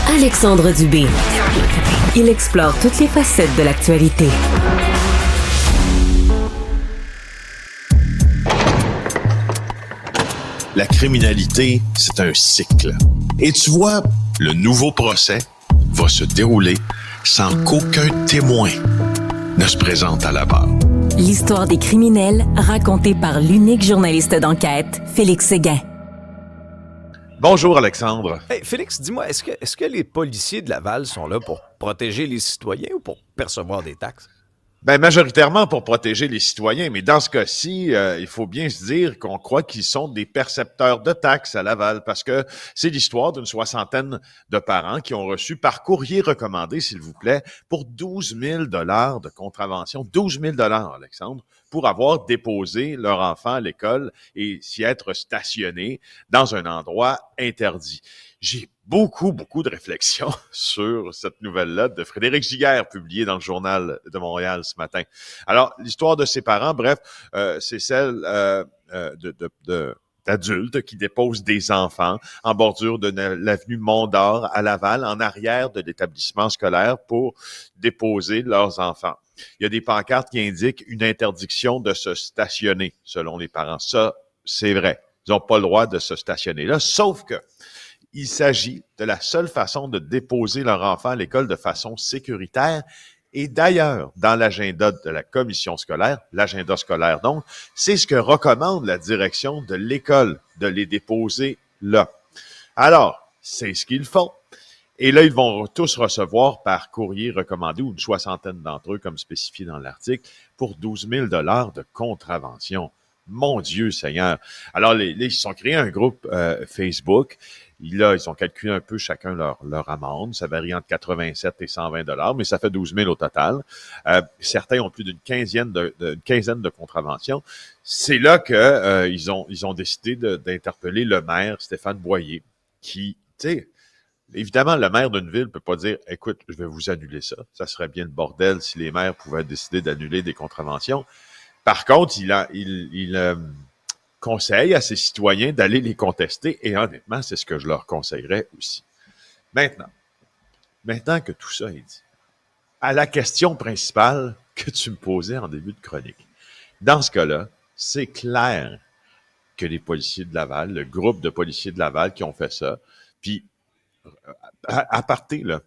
Alexandre Dubé. Il explore toutes les facettes de l'actualité. La criminalité, c'est un cycle. Et tu vois, le nouveau procès va se dérouler sans qu'aucun témoin ne se présente à la barre. L'histoire des criminels racontée par l'unique journaliste d'enquête, Félix Séguin. Bonjour Alexandre. Hey, Félix, dis-moi, est-ce que les policiers de Laval sont là pour protéger les citoyens ou pour percevoir des taxes? Ben, majoritairement pour protéger les citoyens, mais dans ce cas-ci, il faut bien se dire qu'on croit qu'ils sont des percepteurs de taxes à Laval, parce que c'est l'histoire d'une 60aine de parents qui ont reçu par courrier recommandé, s'il vous plaît, pour 12 000 $ de contravention. 12 000 $, Alexandre, pour avoir déposé leur enfant à l'école et s'y être stationné dans un endroit interdit. J'ai beaucoup de réflexions sur cette nouvelle-là de Frédéric Giguère, publiée dans le Journal de Montréal ce matin. Alors, l'histoire de ses parents, bref, c'est celle d'adultes qui déposent des enfants en bordure de l'avenue Mont-d'Or à Laval, en arrière de l'établissement scolaire, pour déposer leurs enfants. Il y a des pancartes qui indiquent une interdiction de se stationner, selon les parents. Ça, c'est vrai. Ils n'ont pas le droit de se stationner là, sauf que il s'agit de la seule façon de déposer leur enfant à l'école de façon sécuritaire. Et d'ailleurs, dans l'agenda de la commission scolaire, l'agenda scolaire donc, c'est ce que recommande la direction de l'école, de les déposer là. Alors, c'est ce qu'ils font. Et là, ils vont tous recevoir par courrier recommandé, ou une 60aine d'entre eux, comme spécifié dans l'article, pour 12 000 $ de contravention. Mon Dieu Seigneur! Alors, ils se sont créés un groupe Facebook. Là, ils ont calculé un peu chacun leur amende. Ça varie entre 87 et 120 $, mais ça fait 12 000 au total. Certains ont plus d'une quinzaine de contraventions. C'est là que ils ont décidé d'interpeller le maire, Stéphane Boyer, qui, tu sais, évidemment, le maire d'une ville peut pas dire « Écoute, je vais vous annuler ça. Ça serait bien le bordel si les maires pouvaient décider d'annuler des contraventions. » Par contre, il conseille à ses citoyens d'aller les contester, et honnêtement, c'est ce que je leur conseillerais aussi. Maintenant que tout ça est dit, à la question principale que tu me posais en début de chronique, dans ce cas-là, c'est clair que les policiers de Laval, le groupe de policiers de Laval qui ont fait ça, puis à partir là,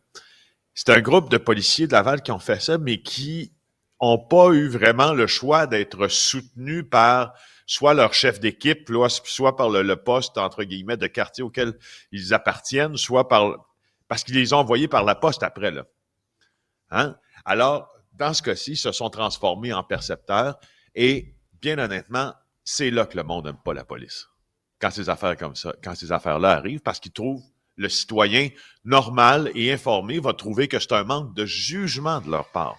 c'est un groupe de policiers de Laval qui ont fait ça, mais qui ont pas eu vraiment le choix d'être soutenus par soit leur chef d'équipe, soit par le poste, entre guillemets, de quartier auquel ils appartiennent, soit parce qu'ils les ont envoyés par la poste après, là. Hein? Alors, dans ce cas-ci, ils se sont transformés en percepteurs, et bien honnêtement, c'est là que le monde n'aime pas la police. Quand ces affaires-là arrivent, parce qu'ils trouvent le citoyen normal et informé va trouver que c'est un manque de jugement de leur part.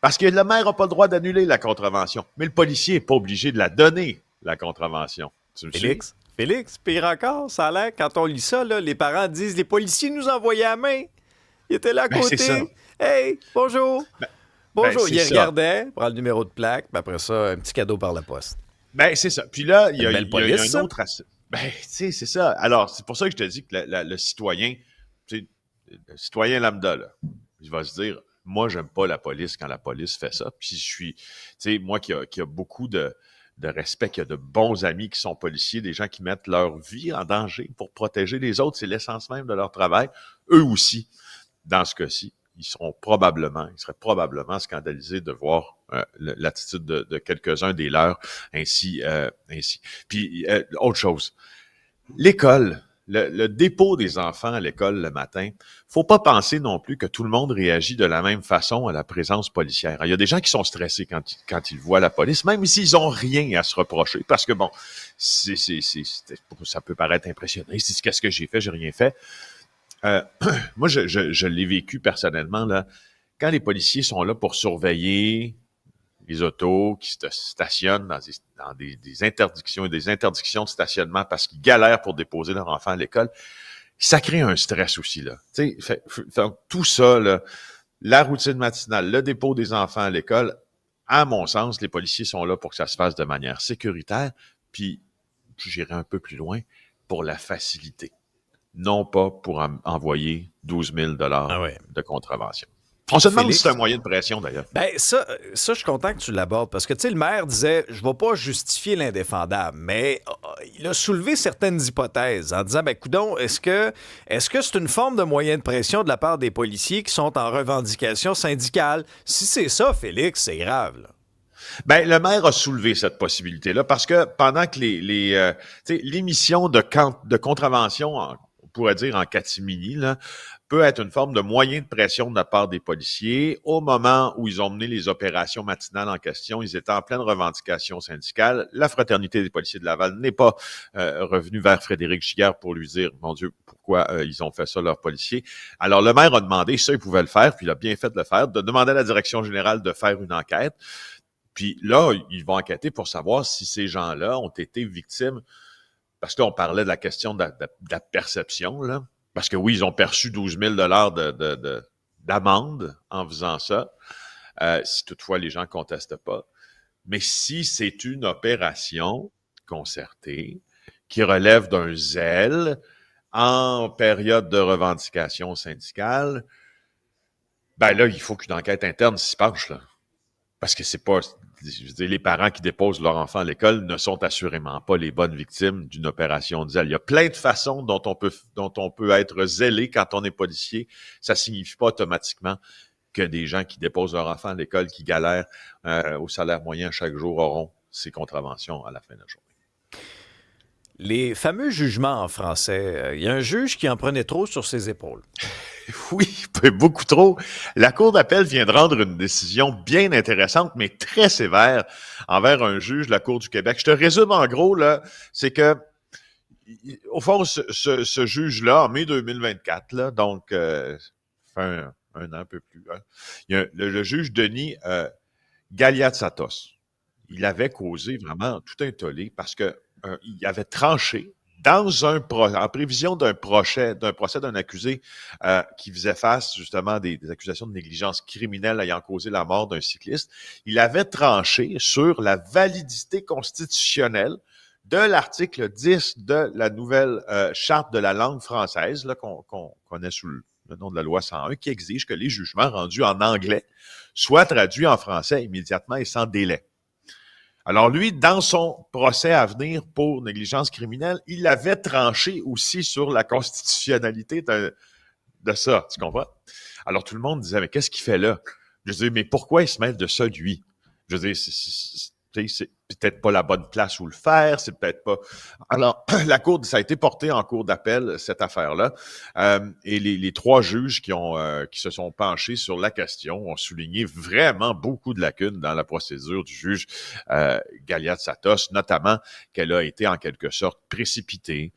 Parce que le maire n'a pas le droit d'annuler la contravention, mais le policier n'est pas obligé de la donner, la contravention. Tu me suis? Félix, pire encore, ça a l'air, quand on lit ça, là, les parents disent « Les policiers nous envoyaient à la main. Ils étaient là à côté. C'est ça. Hey, bonjour. Bonjour. C'est Ils ça. regardaient, prend le numéro de plaque, puis après ça, un petit cadeau par la poste. Ben, c'est ça. Puis là, il y a police, un autre aspect. Ben, tu sais, c'est ça. Alors, c'est pour ça que je te dis que le citoyen, tu sais, le citoyen lambda, là, il va se dire, moi, j'aime pas la police quand la police fait ça. Puis je suis, tu sais, moi qui a beaucoup de respect, qui a de bons amis qui sont policiers, des gens qui mettent leur vie en danger pour protéger les autres, c'est l'essence même de leur travail. Eux aussi, dans ce cas-ci, ils seraient probablement scandalisés de voir l'attitude de quelques-uns des leurs ainsi. Puis, autre chose, l'école, le dépôt des enfants à l'école le matin, faut pas penser non plus que tout le monde réagit de la même façon à la présence policière. Il y a des gens qui sont stressés quand ils voient la police, même s'ils ont rien à se reprocher, parce que bon, ça peut paraître impressionnant. Ils se disent, qu'est-ce que j'ai fait? J'ai rien fait. Moi, je l'ai vécu personnellement, là. Quand les policiers sont là pour surveiller les autos qui se stationnent dans des interdictions et des interdictions de stationnement parce qu'ils galèrent pour déposer leur enfant à l'école, ça crée un stress aussi, là. Tu sais, tout ça, là, la routine matinale, le dépôt des enfants à l'école, à mon sens, les policiers sont là pour que ça se fasse de manière sécuritaire, puis j'irai un peu plus loin, pour la facilité. non pas pour envoyer 12 000 Ah ouais. de contravention. On se demande Félix? si c'est un moyen de pression, d'ailleurs. Ben, ça, je suis content que tu l'abordes parce que, tu sais, le maire disait je ne vais pas justifier l'indéfendable, mais il a soulevé certaines hypothèses en disant ben, coudonc, est-ce que c'est une forme de moyen de pression de la part des policiers qui sont en revendication syndicale? Si c'est ça, Félix, c'est grave, là. Ben, le maire a soulevé cette possibilité-là parce que pendant que tu sais, l'émission de contravention, on pourrait dire en catimini, là, peut être une forme de moyen de pression de la part des policiers. Au moment où ils ont mené les opérations matinales en question, ils étaient en pleine revendication syndicale. La Fraternité des policiers de Laval n'est pas revenue vers Frédéric Giguère pour lui dire, mon Dieu, pourquoi ils ont fait ça, leurs policiers. Alors, le maire a demandé, ça, il pouvait le faire, puis il a bien fait de le faire, de demander à la direction générale de faire une enquête. Puis là, ils vont enquêter pour savoir si ces gens-là ont été victimes, parce que là, on parlait de la question de la perception, là. Parce que oui, ils ont perçu 12 000 d'amende en faisant ça, si toutefois les gens ne contestent pas. Mais si c'est une opération concertée qui relève d'un zèle en période de revendication syndicale, ben là, il faut qu'une enquête interne s'y penche, là. Parce que c'est pas, je veux dire, les parents qui déposent leur enfant à l'école ne sont assurément pas les bonnes victimes d'une opération de zèle. Il y a plein de façons dont on peut être zélé quand on est policier. Ça signifie pas automatiquement que des gens qui déposent leur enfant à l'école, qui galèrent au salaire moyen chaque jour, auront ces contraventions à la fin de la journée. Les fameux jugements en français, il y a un juge qui en prenait trop sur ses épaules. Oui, beaucoup trop. La Cour d'appel vient de rendre une décision bien intéressante, mais très sévère envers un juge de la Cour du Québec. Je te résume en gros, là, c'est que, au fond, ce juge-là, en mai 2024, là, donc, fait un an, un peu plus, hein, il y a le juge Denis Galiatsatos. Il avait causé vraiment tout un tollé parce que il avait tranché en prévision d'un procès d'un accusé qui faisait face justement à des accusations de négligence criminelle ayant causé la mort d'un cycliste. Il avait tranché sur la validité constitutionnelle de l'article 10 de la nouvelle charte de la langue française là, qu'on connaît sous le nom de la loi 101, qui exige que les jugements rendus en anglais soient traduits en français immédiatement et sans délai. Alors lui, dans son procès à venir pour négligence criminelle, il avait tranché aussi sur la constitutionnalité de ça, tu comprends? Alors tout le monde disait, mais qu'est-ce qu'il fait là? Je disais, mais pourquoi il se mêle de ça, lui? Je veux dire, c'est peut-être pas la bonne place où le faire, c'est peut-être pas... Alors, ça a été porté en cour d'appel, cette affaire-là, et les trois juges qui se sont penchés sur la question ont souligné vraiment beaucoup de lacunes dans la procédure du juge Galiatsatos, notamment qu'elle a été en quelque sorte précipitée,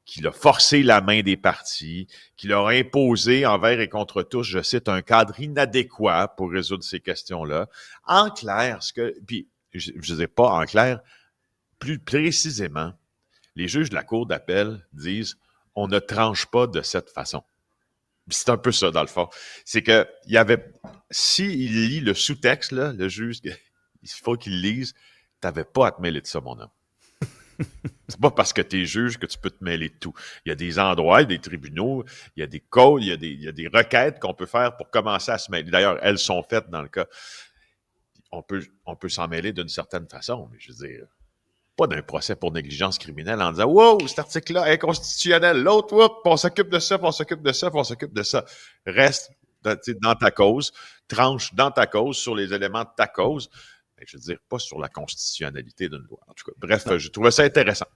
qu'il a forcé la main des parties, qu'il a imposé envers et contre tous, je cite, un cadre inadéquat pour résoudre ces questions-là. En clair, puis je ne sais pas en clair, plus précisément, les juges de la Cour d'appel disent « on ne tranche pas de cette façon ». C'est un peu ça, dans le fond. C'est que, s'il lit le sous-texte, là, le juge, il faut qu'il lise, tu n'avais pas à te mêler de ça, mon homme. C'est pas parce que tu es juge que tu peux te mêler de tout. Il y a des endroits, des tribunaux, il y a des codes, il y a des requêtes qu'on peut faire pour commencer à se mêler. D'ailleurs, elles sont faites dans le cas. On peut s'en mêler d'une certaine façon, mais je veux dire, pas d'un procès pour négligence criminelle en disant « Wow, cet article-là est inconstitutionnel. L'autre, on s'occupe de ça, puis on s'occupe de ça, puis on s'occupe de ça. » Reste dans ta cause, tranche dans ta cause, sur les éléments de ta cause. Je veux dire, pas sur la constitutionnalité d'une loi. En tout cas, bref, je trouvais ça intéressant.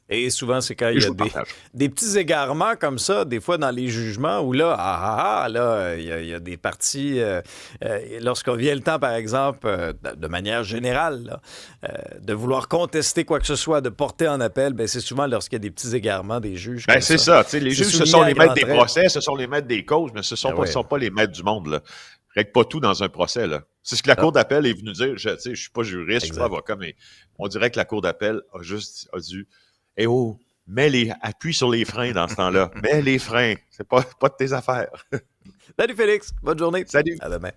Et souvent, c'est quand il y a des petits égarements comme ça, des fois dans les jugements, où là, il y a des parties, lorsqu'on vient le temps, par exemple, de manière générale, là, de vouloir contester quoi que ce soit, de porter en appel, ben c'est souvent lorsqu'il y a des petits égarements des juges. Ben, c'est ça. Les juges, ce sont les maîtres des procès, ce sont les maîtres des causes, mais ce ne sont pas les maîtres du monde, là. Règle pas tout dans un procès, là. C'est ce que la Cour d'appel est venue dire. Je suis pas juriste, je suis pas avocat, mais on dirait que la Cour d'appel a dû appuie sur les freins dans ce temps-là. Mets les freins. C'est pas de tes affaires. Salut Félix. Bonne journée. Salut. À demain.